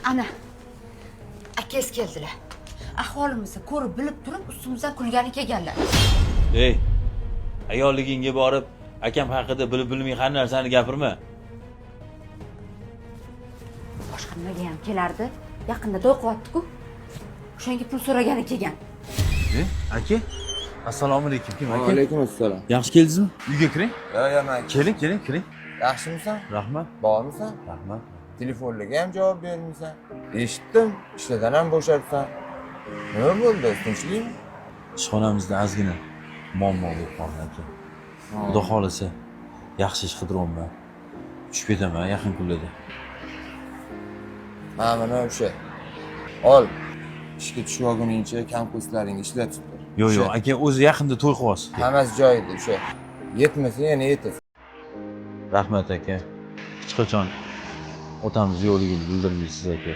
Ana. Akangiz keldilar. Ahvolimizni ko'rib bilib turib ustimizdan kulgani kelganlar. Ey, ayolligingga borib, akam haqida bilib bilmay har narsani gapirma. Boshqa nimaga ham kelardi? Yaqinda to'y qilyapti-ku. O'shanga pul so'ragani kelgan. Aka? Assalomu alaykum. Kim aka? Alaykum assalom. Yaxshi keldingizmi? Uyga kiring. Yo'q, mayli. Keling, kiring. Yaxshimisan? Rahmat. Bormisan? Rahmat. Telefonlarga ham javob bermaysan. Eshitdim, ishlardan ham bo'shabsan. Nima bo'ldi? Tinchlikmi? Ishxonamizda ozgina muammo bo'lib qoldi aka. Xudo xolisa, yaxshi ish qidiryapman. Tushib ketaman yaqin kunlarda. Mana o'sha. Ol. Ishga tushib olguningcha kamqo'slaringni ishlatib tur. Yo'q, aka o'zi yaqinda to'y qilyapsiz. Hammasi joyida o'sha. Yetmasa yana yetasan. Rahmat aka. Hech qachon otamiz yo'qligini bildirmaysiz aka.